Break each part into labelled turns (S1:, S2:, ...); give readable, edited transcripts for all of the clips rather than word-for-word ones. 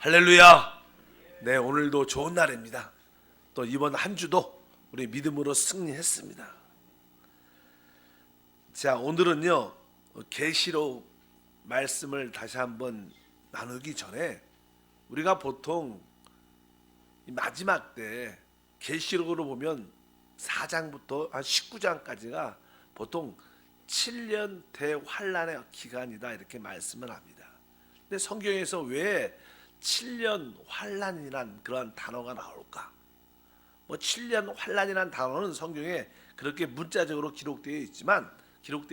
S1: 할렐루야. 네, 오늘도 좋은 날입니다. 또 이번 한 주도 우리 믿음으로 승리했습니다. 자, 오늘은요 계시록 말씀을 다시 한번 나누기 전에 우리가 보통 마지막 때 계시록으로 보면 4장부터 한 19장까지가 보통 7년 대환란의 기간이다 이렇게 말씀을 합니다. 근데 성경에서 왜 7년 환란이란 그러한 단어가 나올까? 7년 환란이란 단어는 성경에 그렇게 문자적으로 기록되어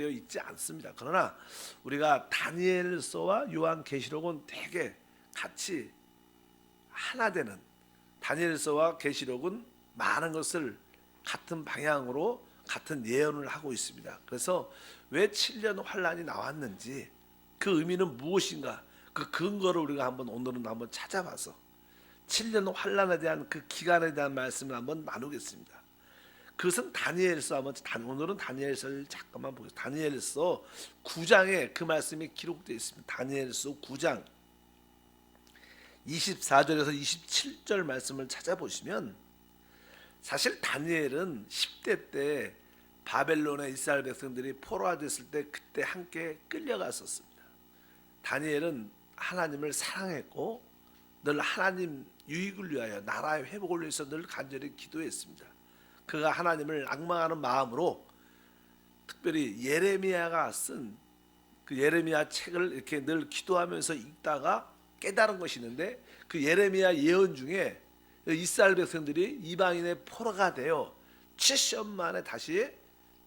S1: 있지 않습니다. 그러나 우리가 다니엘서와 요한계시록은 되게 같이 하나 되는, 다니엘서와 계시록은 많은 것을 같은 방향으로 같은 예언을 하고 있습니다. 그래서 왜 7년 환란이 나왔는지 그 의미는 무엇인가, 그 근거를 우리가 오늘은 한번 찾아봐서 7년 환란에 대한 그 기간에 대한 말씀을 한번 나누겠습니다. 그것은 다니엘서 오늘은 다니엘서를 잠깐만 보겠습니다. 다니엘서 9장에 그 말씀이 기록되어 있습니다. 다니엘서 9장 24절에서 27절 말씀을 찾아보시면 사실 다니엘은 10대 때 바벨론의 이스라엘 백성들이 포로화됐을 때 그때 함께 끌려갔었습니다. 다니엘은 하나님을 사랑했고 늘 하나님 유익을 위하여 나라의 회복을 위해서 늘 간절히 기도했습니다. 그가 하나님을 앙망하는 마음으로 특별히 예레미야가 쓴 그 예레미야 책을 이렇게 늘 기도하면서 읽다가 깨달은 것이 있는데, 그 예레미야 예언 중에 이스라엘 백성들이 이방인의 포로가 되어 70년 만에 다시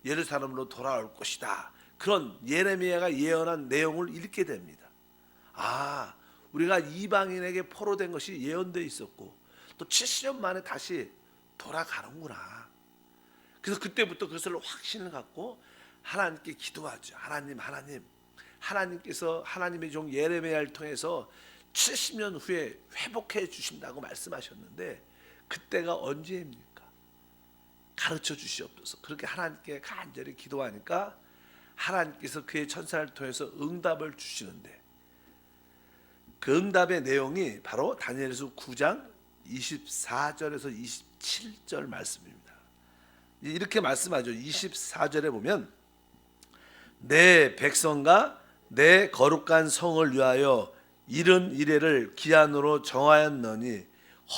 S1: 예루살렘으로 돌아올 것이다, 그런 예레미야가 예언한 내용을 읽게 됩니다. 아, 우리가 이방인에게 포로된 것이 예언되어 있었고 또 70년 만에 다시 돌아가는구나. 그래서 그때부터 그것을 확신을 갖고 하나님께 기도하죠. 하나님께서 하나님의 종 예레미야를 통해서 70년 후에 회복해 주신다고 말씀하셨는데 그때가 언제입니까? 가르쳐 주시옵소서. 그렇게 하나님께 간절히 기도하니까 하나님께서 그의 천사를 통해서 응답을 주시는데, 그 응답의 내용이 바로 다니엘서 9장 24절에서 27절 말씀입니다. 이렇게 말씀하죠. 24절에 보면 내 백성과 내 거룩한 성을 위하여 이른 이래를 기한으로 정하였느니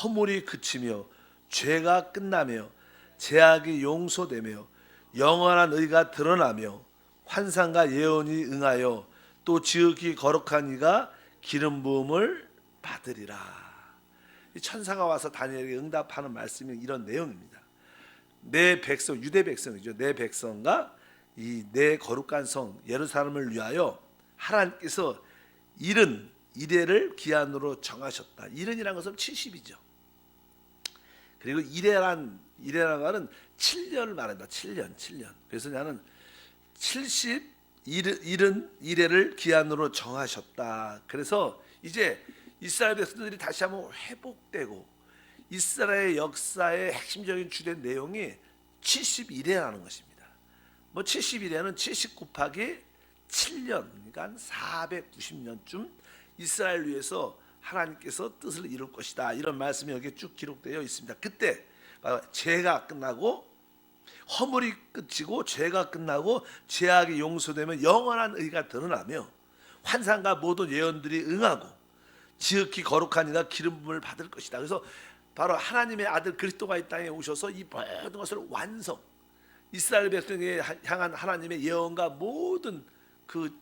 S1: 허물이 그치며 죄가 끝나며 죄악이 용서되며 영원한 의가 드러나며 환상과 예언이 응하여 또 지극히 거룩한 이가 기름 부음을 받으리라. 천사가 와서 다니엘에게 응답하는 말씀이 이런 내용입니다. 내 백성, 유대 백성이죠. 내 백성과 이 내 거룩한 성 예루살렘을 위하여 하나님께서 이른 이래를 기한으로 정하셨다. 이른이라는 것은 70이죠. 그리고 이래란 말은 7년을 말한다. 7년. 그래서 나는 이른 이래를 기한으로 정하셨다. 그래서 이제 이스라엘 백성들이 다시 한번 회복되고 이스라엘 역사의 핵심적인 주된 내용이 71회라는 것입니다. 71회는 70 곱하기 7년, 그러니까 490년쯤 이스라엘 위해서 하나님께서 뜻을 이룰 것이다, 이런 말씀이 여기에 쭉 기록되어 있습니다. 그때 죄가 끝나고 허물이 끝이고 죄가 끝나고 죄악이 용서되면 영원한 의가 드러나며 환상과 모든 예언들이 응하고 지극히 거룩한 이가 기름 부음을 받을 것이다. 그래서 바로 하나님의 아들 그리스도가 이 땅에 오셔서 이 모든 것을 완성, 이스라엘 백성에 향한 하나님의 예언과 모든 그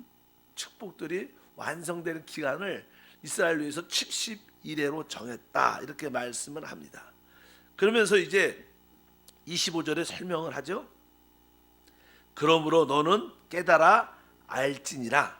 S1: 축복들이 완성되는 기간을 이스라엘 위해서 71회로 정했다, 이렇게 말씀을 합니다. 그러면서 이제 25절에 설명을 하죠. 그러므로 너는 깨달아 알지니라.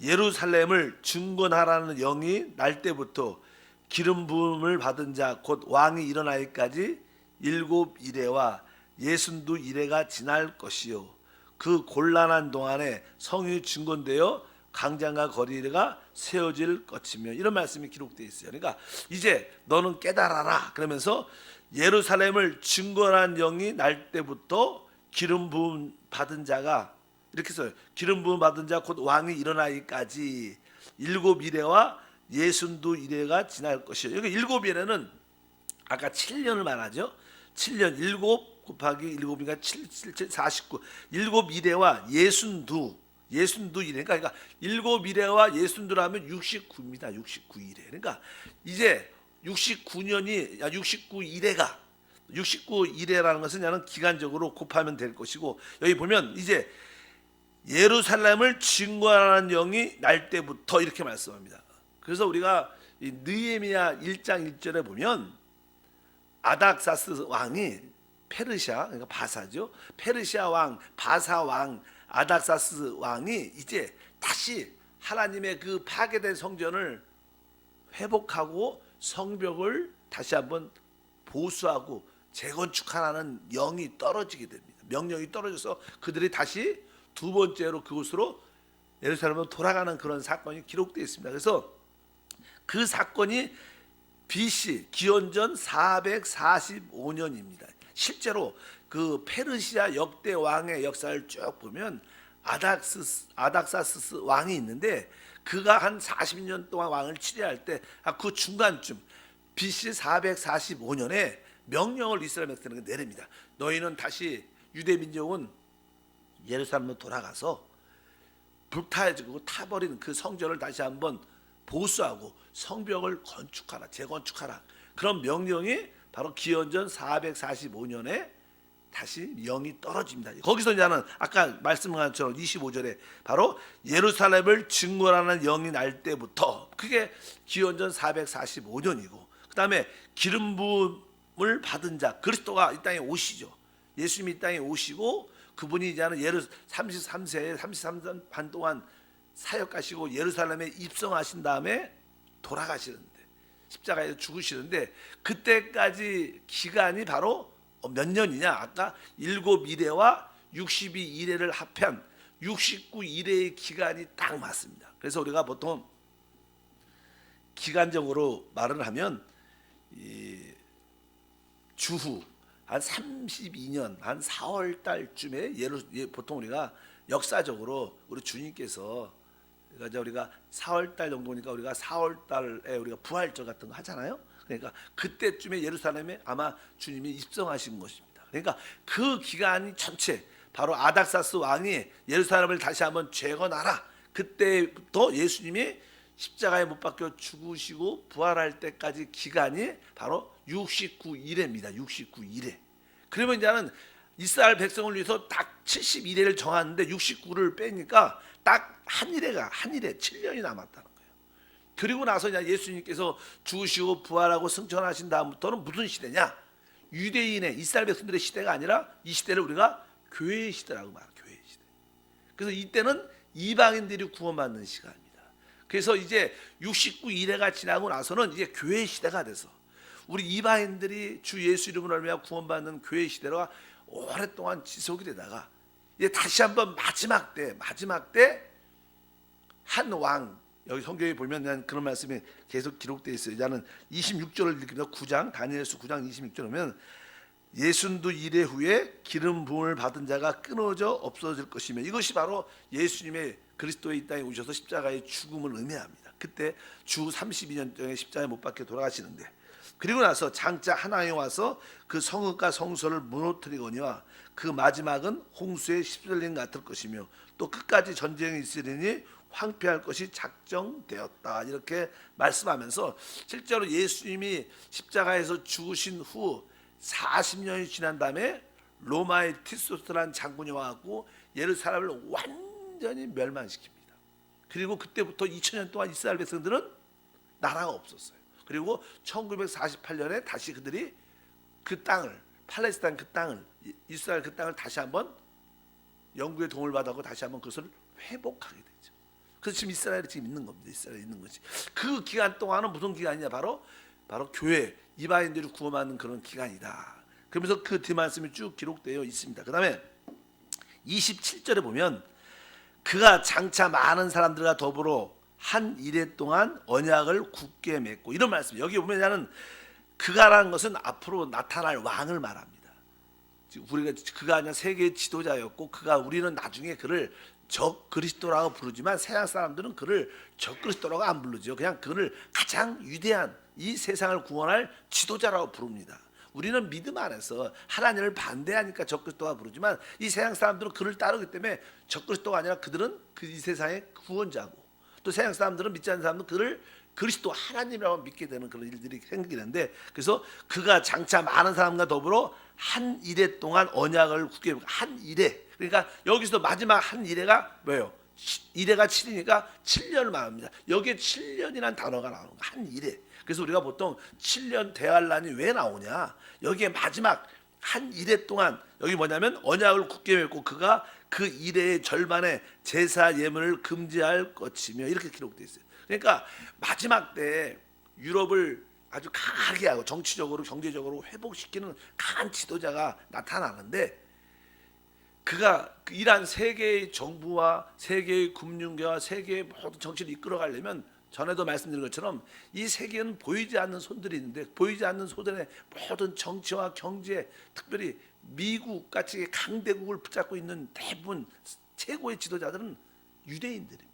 S1: 예루살렘을 중건하라는 영이 날 때부터 기름 부음을 받은 자 곧 왕이 일어나기까지 7 이래와 62 이래가 지날 것이요 그 곤란한 동안에 성이 중건되어 강장과 거리가 세워질 것이며, 이런 말씀이 기록되어 있어요. 그러니까 이제 너는 깨달아라 그러면서 예루살렘을 중건한 영이 날 때부터 기름 부음 받은 자가, 이렇게 써요. 기름 부음 받은 자 곧 왕이 일어나기까지 7 이래와 예순두 이래가 지날 것이요. 여기 일곱 이래는 아까 7년을 말하죠. 7년 7 곱하기 7이니까 7, 49. 일곱 이래와 예순두 이래. 그러니까 일곱 이래와 예순두라면 69입니다. 69 이래. 그러니까 이제 69년이 69 이래가 69 이래라는 것은 그냥 기간적으로 곱하면 될 것이고, 여기 보면 이제 예루살렘을 증거하는 영이 날 때부터 이렇게 말씀합니다. 그래서 우리가 이 느헤미야 1장 1절에 보면 아닥사스 왕이 페르시아, 그러니까 바사죠. 페르시아 왕, 바사 왕, 아닥사스 왕이 이제 다시 하나님의 그 파괴된 성전을 회복하고 성벽을 다시 한번 보수하고 재건축하라는 영이 떨어지게 됩니다. 명령이 떨어져서 그들이 다시 두 번째로 그곳으로 예루살렘으로 돌아가는 그런 사건이 기록되어 있습니다. 그래서 그 사건이 BC 기원전 445년입니다. 실제로 그 페르시아 역대 왕의 역사를 쭉 보면 아닥사스스 왕이 있는데 그가 한 40년 동안 왕을 치리할 때 그 중간쯤 BC 445년에 명령을 이스라엘 백성에게 내립니다. 너희는 다시 유대 민족은 예루살렘으로 돌아가서 불타지고 타버린 그 성전을 다시 한번 보수하고 성벽을 건축하라, 재건축하라. 그런 명령이 바로 기원전 445년에 다시 영이 떨어집니다. 거기서 이제는 아까 말씀한 것처럼 25절에 바로 예루살렘을 증거하는 영이 날 때부터, 그게 기원전 445년이고, 그 다음에 기름 부음을 받은 자 그리스도가 이 땅에 오시죠. 예수님이 이 땅에 오시고 그분이 이제는 33세에 33년 반 동안 사역하시고 예루살렘에 입성하신 다음에 돌아가시는데, 십자가에서 죽으시는데, 그때까지 기간이 바로 몇 년이냐? 아까 7 이래와 62 이래를 합한 69 이래의 기간이 딱 맞습니다. 그래서 우리가 보통 기간적으로 말을 하면 주후 한 32년 한 4월 달쯤에 보통 우리가 역사적으로 우리 주님께서, 그러니까 우리가 4월 달 정도니까 우리가 4월 달에 우리가 부활절 같은 거 하잖아요. 그러니까 그때쯤에 예루살렘에 아마 주님이 입성하신 것입니다. 그러니까 그 기간이 전체 바로 아닥사스 왕이 예루살렘을 다시 한번 재건하라. 그때부터 예수님이 십자가에 못 박혀 죽으시고 부활할 때까지 기간이 바로 69 이래입니다. 69 이래. 그러면 이제는 이스라엘 백성을 위해서 딱 72일을 정하는데 69를 빼니까 딱 한 일에 7년이 남았다는 거예요. 그리고 나서 이제 예수님께서 죽으시고 부활하고 승천하신 다음부터는 무슨 시대냐? 유대인의 이스라엘 백성들의 시대가 아니라 이 시대를 우리가 교회의 시대라고 말해요. 교회의 시대. 그래서 이때는 이방인들이 구원받는 시간입니다. 그래서 이제 69 이래가 지나고 나서는 이제 교회의 시대가 돼서 우리 이방인들이 주 예수 이름으로 말미암아 구원받는 교회의 시대가 오랫동안 지속이 되다가 이제 다시 한번 마지막 때 한 왕, 여기 성경에 보면 그런 말씀이 계속 기록되어 있어요. 이제는 26절을 읽습니다. 9장 다니엘서 9장 26절이면 예순두 이래 후에 기름 부음을 받은 자가 끊어져 없어질 것이며, 이것이 바로 예수님의 그리스도의 이 땅에 오셔서 십자가의 죽음을 의미합니다. 그때 주 32년 동안 십자가에 못 박혀 돌아가시는데, 그리고 나서 장차 하나에 와서 그 성읍과 성소를 무너뜨리거니와 그 마지막은 홍수의 휩쓸림 같을 것이며 또 끝까지 전쟁이 있으리니 황폐할 것이 작정되었다. 이렇게 말씀하면서 실제로 예수님이 십자가에서 죽으신 후 40년이 지난 다음에 로마의 티소스라는 장군이 와갖고 예루살렘을 완전히 멸망시킵니다. 그리고 그때부터 2000년 동안 이스라엘 백성들은 나라가 없었어요. 그리고 1948년에 다시 그들이 그 땅을, 팔레스타인 그 땅을, 이스라엘 그 땅을 다시 한번 영국의 도움을 받아서 다시 한번 그것을 회복하게 되죠. 그래서 지금 이스라엘이 지금 있는 겁니다. 이스라엘이 있는 거지. 그 기간 동안은 무슨 기간이냐? 바로 교회, 이방인들이 구원받는 그런 기간이다. 그러면서 그 뒤 말씀이 쭉 기록되어 있습니다. 그 다음에 27절에 보면 그가 장차 많은 사람들과 더불어 한 이래 동안 언약을 굳게 맺고, 이런 말씀. 여기 보면은 그가라는 것은 앞으로 나타날 왕을 말합니다. 우리가 그가 아니라 세계의 지도자였고 우리는 나중에 그를 적 그리스도라고 부르지만 세상 사람들은 그를 적 그리스도라고 안 부르죠. 그냥 그를 가장 위대한 이 세상을 구원할 지도자라고 부릅니다. 우리는 믿음 안에서 하나님을 반대하니까 적 그리스도가 부르지만 이 세상 사람들은 그를 따르기 때문에 적 그리스도가 아니라 그들은 그 이 세상의 구원자고, 또 세상 사람들은 믿지 않는 사람들은 그를 그리스도 하나님이라고 믿게 되는 그런 일들이 생기는데, 그래서 그가 장차 많은 사람과 더불어 한 이래 동안 언약을 굳게, 한 이래, 그러니까 여기서 마지막 한 이래가 뭐예요? 이래가 7이니까 7년을 말합니다. 여기에 7년이라는 단어가 나오는 거야. 한 이래. 그래서 우리가 보통 7년 대환란이 왜 나오냐, 여기에 마지막 한 이래 동안 여기 뭐냐면 언약을 굳게 맺고 그가 그 이래의 절반의 제사 예물을 금지할 것이며 이렇게 기록되어 있어요. 그러니까 마지막 때 유럽을 아주 강하게 하고 정치적으로 경제적으로 회복시키는 강한 지도자가 나타나는데, 그가 이러한 세계의 정부와 세계의 금융계와 세계의 모든 정치를 이끌어가려면, 전에도 말씀드린 것처럼 이 세계는 보이지 않는 손들이 있는데, 보이지 않는 손들의 모든 정치와 경제, 특별히 미국 같이 강대국을 붙잡고 있는 대부분 최고의 지도자들은 유대인들입니다.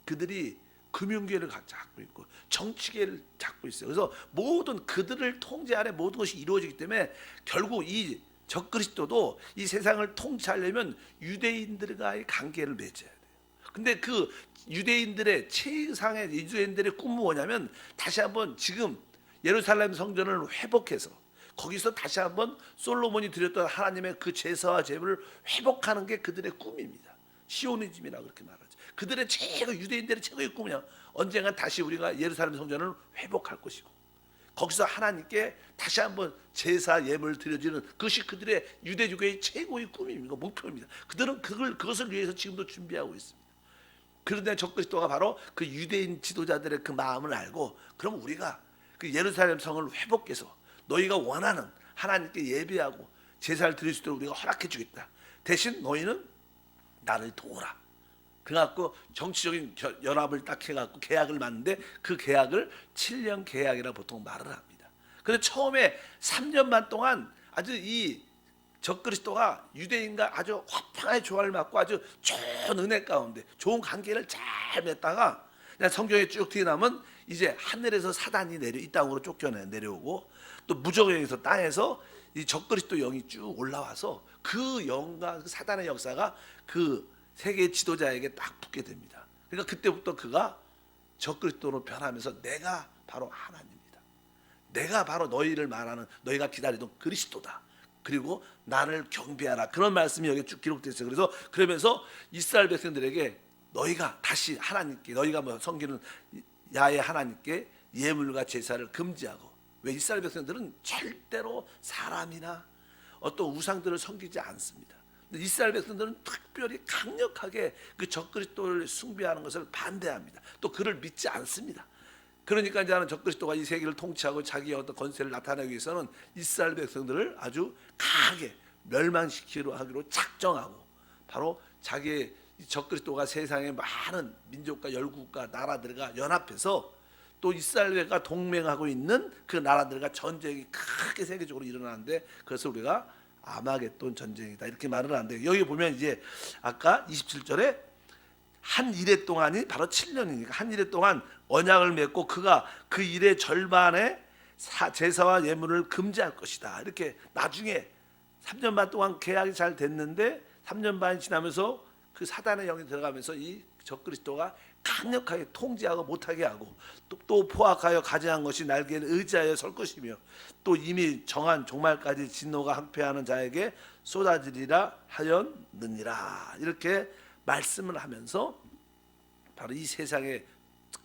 S1: 그들이 금융계를 잡고 있고 정치계를 잡고 있어요. 그래서 모든 그들을 통제 아래 모든 것이 이루어지기 때문에 결국 이 적그리스도도 이 세상을 통치하려면 유대인들과의 관계를 맺어야 돼요. 근데 그 유대인들의 최상의 유대인들의 꿈은 뭐냐면, 다시 한번 지금 예루살렘 성전을 회복해서 거기서 다시 한번 솔로몬이 드렸던 하나님의 그 제사와 제물을 회복하는 게 그들의 꿈입니다. 시오니즘이라고 그렇게 말하죠. 그들의 최고, 유대인들의 최고의 꿈이냐, 언젠가 다시 우리가 예루살렘 성전을 회복할 것이고 거기서 하나님께 다시 한번 제사 예물을 드려지는 그것이 그들의 유대교회의 최고의 꿈입니다. 목표입니다. 그들은 그것을 위해서 지금도 준비하고 있습니다. 그런데 적그리스도가 바로 그 유대인 지도자들의 그 마음을 알고, 그럼 우리가 그 예루살렘 성을 회복해서 너희가 원하는 하나님께 예배하고 제사를 드릴 수 있도록 우리가 허락해 주겠다. 대신 너희는 나를 도우라. 그래갖고 정치적인 연합을 딱 해갖고 계약을 맺는데, 그 계약을 7년 계약이라 보통 말을 합니다. 그래서 처음에 3년만 동안 아주 이 적그리스도가 유대인과 아주 화평의 조화를 맞고 아주 좋은 은혜 가운데 좋은 관계를 잘 맺다가, 성경에 쭉 뒤에 나면 이제 하늘에서 사단이 이 땅으로 내려오고, 또 무적의 영에서 땅에서 이 적그리스도 영이 쭉 올라와서 그 영과 그 사단의 역사가 그 세계 지도자에게 딱 붙게 됩니다. 그러니까 그때부터 그가 적그리스도로 변하면서 내가 바로 하나님이다. 내가 바로 너희를 말하는, 너희가 기다리던 그리스도다. 그리고 나를 경배하라. 그런 말씀이 여기 쭉 기록되어 있어요. 그래서 그러면서 이스라엘 백성들에게 너희가 다시 하나님께, 너희가 뭐 섬기는 야훼 하나님께 예물과 제사를 금지하고, 왜 이스라엘 백성들은 절대로 사람이나 어떤 우상들을 섬기지 않습니다. 이스라엘 백성들은 특별히 강력하게 그 적그리스도를 숭배하는 것을 반대합니다. 또 그를 믿지 않습니다. 그러니까 이제 적그리스도가 이 세계를 통치하고 자기의 어떤 권세를 나타내기 위해서는 이스라엘 백성들을 아주 강하게 멸망시키려 하기로 작정하고, 바로 자기의 적그리스도가 세상의 많은 민족과 열국과 나라들과 연합해서 또 이스라엘과 동맹하고 있는 그 나라들과 전쟁이 크게 세계적으로 일어나는데, 그래서 우리가 아마겟돈 전쟁이다 이렇게 말을 하는데, 여기 보면 이제 아까 27절에 한 이래 동안이 바로 7년이니까 한 이래 동안 언약을 맺고 그가 그 일의 절반의 제사와 예물을 금지할 것이다. 이렇게 나중에 3년 반 동안 계약이 잘 됐는데 3년 반이 지나면서 그 사단의 영이 들어가면서 이 적그리스도가 강력하게 통제하고 못하게 하고, 또 포악하여 가증한 것이 날개를 의지하여 설 것이며, 또 이미 정한 종말까지 진노가 항폐하는 자에게 쏟아지리라 하였느니라. 이렇게 말씀을 하면서 바로 이 세상의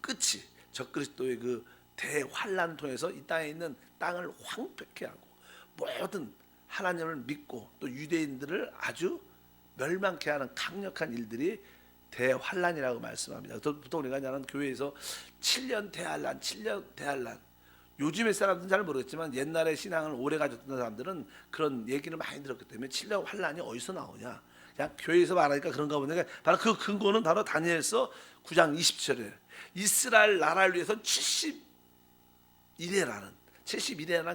S1: 끝이 적그리스도의 그 대환란 통해서 이 땅에 있는 땅을 황폐케 하고 모든 하나님을 믿고 또 유대인들을 아주 멸망케 하는 강력한 일들이 대환란이라고 말씀합니다. 보통 우리가 하는 교회에서 7년 대환란, 7년 대환란. 요즘의 사람들은 잘 모르겠지만 옛날에 신앙을 오래 가졌던 사람들은 그런 얘기를 많이 들었기 때문에 7년 환란이 어디서 나오냐? 그냥 교회에서 말하니까 그런가 보네. 바로 그 근거는 바로 다니엘서 9장 20절에 이스라엘 나라를 위해서 71회라는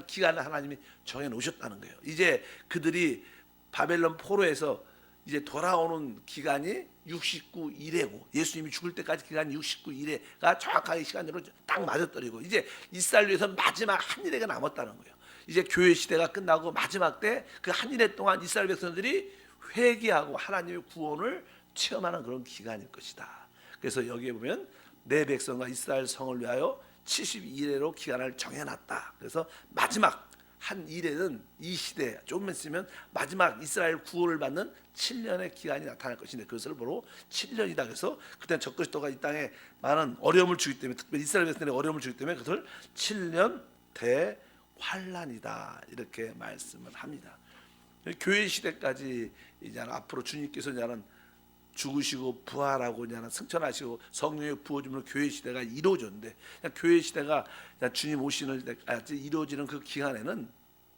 S1: 기간을 하나님이 정해 놓으셨다는 거예요. 이제 그들이 바벨론 포로에서 이제 돌아오는 기간이 69일에고 예수님이 죽을 때까지 기간이 69일에가 정확하게 시간으로 딱 맞아떨리고 이제 이스라엘 위해서 마지막 한 일회가 남았다는 거예요. 이제 교회 시대가 끝나고 마지막 때 그 한 일회 동안 이스라엘 백성들이 회개하고 하나님의 구원을 체험하는 그런 기간일 것이다. 그래서 여기에 보면 내 백성과 이스라엘 성을 위하여 72일회로 기간을 정해놨다. 그래서 마지막 한 일에는 이 시대 조금만 있으면 마지막 이스라엘 구원을 받는 7년의 기간이 나타날 것인데 그것을 보러 7년이다. 그래서 그때 적그리스도가 이 땅에 많은 어려움을 주기 때문에 특별히 이스라엘 백성들의 어려움을 주기 때문에 그것을 7년 대환란이다 이렇게 말씀을 합니다. 교회 시대까지 이제 앞으로 주님께서 이제는 죽으시고 부활하고 이제 승천하시고 성령의 부어짐으로 교회 시대가 이루어졌는데 교회 시대가 주님 오시는 때까지 이루어지는 그 기간에는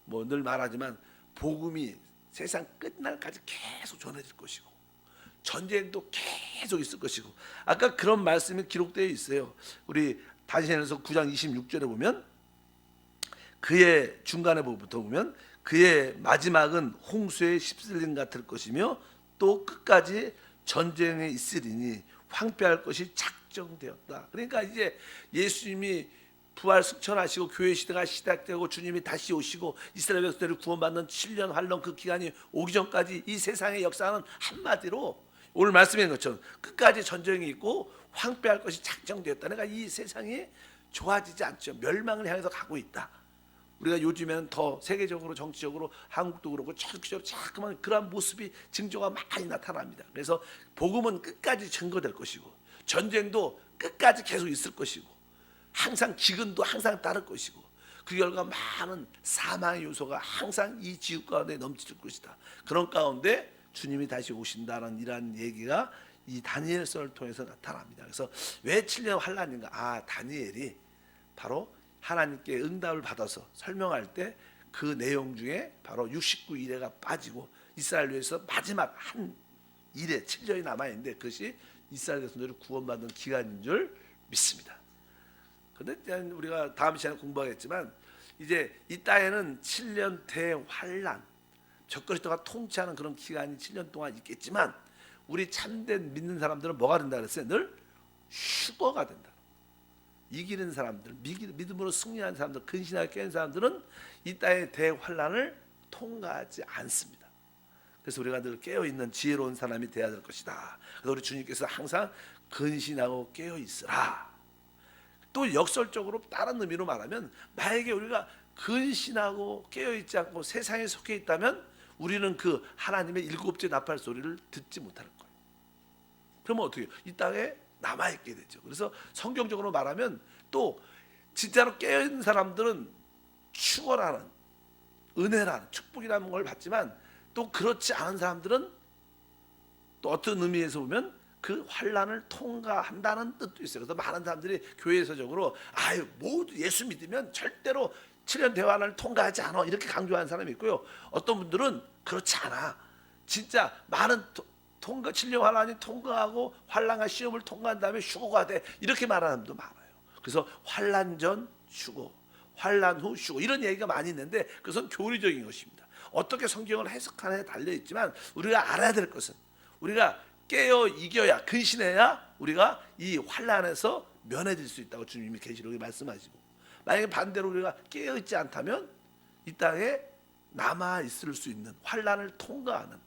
S1: 뭐 늘 말하지만 복음이 세상 끝날까지 계속 전해질 것이고 전쟁도 계속 있을 것이고 아까 그런 말씀이 기록되어 있어요. 우리 다니엘서 9장 26절에 보면 그의 중간에 부터 보면 그의 마지막은 홍수의 휩쓸림 같을 것이며 또 끝까지 전쟁에 있으리니 황폐할 것이 작정되었다. 그러니까 이제 예수님이 부활 승천하시고 교회 시대가 시작되고 주님이 다시 오시고 이스라엘 백성들을 구원받는 7년 환란 그 기간이 오기 전까지 이 세상의 역사는 한마디로 오늘 말씀인 것처럼 끝까지 전쟁이 있고 황폐할 것이 작정되었다. 그러니까 이 세상이 좋아지지 않죠. 멸망을 향해서 가고 있다. 우리가 요즘에는 더 세계적으로 정치적으로 한국도 그렇고 전국적으로 자꾸만 그러한 모습이 징조가 많이 나타납니다. 그래서 복음은 끝까지 증거될 것이고 전쟁도 끝까지 계속 있을 것이고 항상 기근도 항상 따를 것이고 그 결과 많은 사망의 요소가 항상 이 지구 가운데 넘칠 것이다. 그런 가운데 주님이 다시 오신다는 이러한 얘기가 이 다니엘서를 통해서 나타납니다. 그래서 왜 7년 환란인가? 다니엘이 바로 하나님께 응답을 받아서 설명할 때 그 내용 중에 바로 69일회가 빠지고 이스라엘 위해서 마지막 한 일회 7년이 남아있는데 그것이 이스라엘 백성들을 구원받는 기간인 줄 믿습니다. 그런데 우리가 다음 시간에 공부하겠지만 이제 이 땅에는 7년 대환란 적그리스도가 통치하는 그런 기간이 7년 동안 있겠지만 우리 참된 믿는 사람들은 뭐가 된다 그랬어요? 늘 휴거가 된다. 이기는 사람들, 믿음으로 승리하는 사람들, 근신하게 깨는 사람들은 이 땅의 대환란을 통과하지 않습니다. 그래서 우리가 늘 깨어있는 지혜로운 사람이 되어야 될 것이다. 그래서 우리 주님께서 항상 근신하고 깨어있으라. 또 역설적으로 다른 의미로 말하면 만약에 우리가 근신하고 깨어있지 않고 세상에 속해 있다면 우리는 그 하나님의 일곱째 나팔 소리를 듣지 못할 거예요. 그러면 어떻게 해요? 이 땅에 남아있게 되죠. 그래서 성경적으로 말하면 또 진짜로 깨어있는 사람들은 축원하는 은혜라는 축복이라는 걸 받지만 또 그렇지 않은 사람들은 또 어떤 의미에서 보면 그 환란을 통과한다는 뜻도 있어요. 그래서 많은 사람들이 교회에서적으로 모두 예수 믿으면 절대로 7년 대환란을 통과하지 않아 이렇게 강조하는 사람이 있고요. 어떤 분들은 그렇지 않아. 진짜 많은 7년 환란이 통과하고 환란과 시험을 통과한 다음에 휴거가 돼 이렇게 말하는 사람도 많아요. 그래서 환란 전 휴거, 환란 후 휴거 이런 얘기가 많이 있는데 그것은 교리적인 것입니다. 어떻게 성경을 해석하느냐에 달려있지만 우리가 알아야 될 것은 우리가 깨어 이겨야 근신해야 우리가 이 환란에서 면해질 수 있다고 주님이 계시록에 말씀하시고 만약에 반대로 우리가 깨어있지 않다면 이 땅에 남아있을 수 있는 환란을 통과하는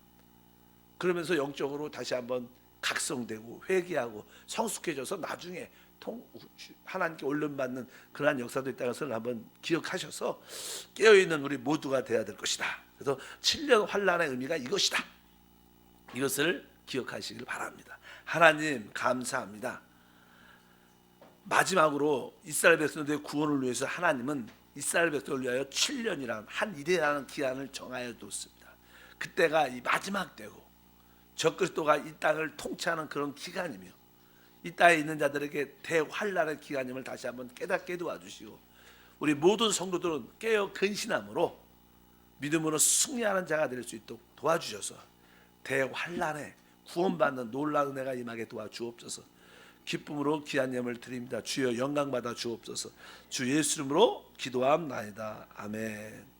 S1: 그러면서 영적으로 다시 한번 각성되고 회개하고 성숙해져서 나중에 하나님께 올림받는 그러한 역사도 있다는 것을 한번 기억하셔서 깨어있는 우리 모두가 되어야 될 것이다. 그래서 7년 환란의 의미가 이것이다. 이것을 기억하시길 바랍니다. 하나님 감사합니다. 마지막으로 이스라엘 백성들의 구원을 위해서 하나님은 이스라엘 백성을 위하여 7년이라는 한 일이라는 기한을 정하여 뒀습니다. 그때가 이 마지막 때고 적그리스도가 이 땅을 통치하는 그런 기간이며 이 땅에 있는 자들에게 대환란의 기간임을 다시 한번 깨닫게 도와주시고 우리 모든 성도들은 깨어 근신함으로 믿음으로 승리하는 자가 될 수 있도록 도와주셔서 대환란에 구원받는 놀라운 은혜가 임하게 도와주옵소서. 기쁨으로 귀한 예물을 드립니다. 주여 영광받아 주옵소서. 주 예수 이름으로 기도함나이다. 아멘.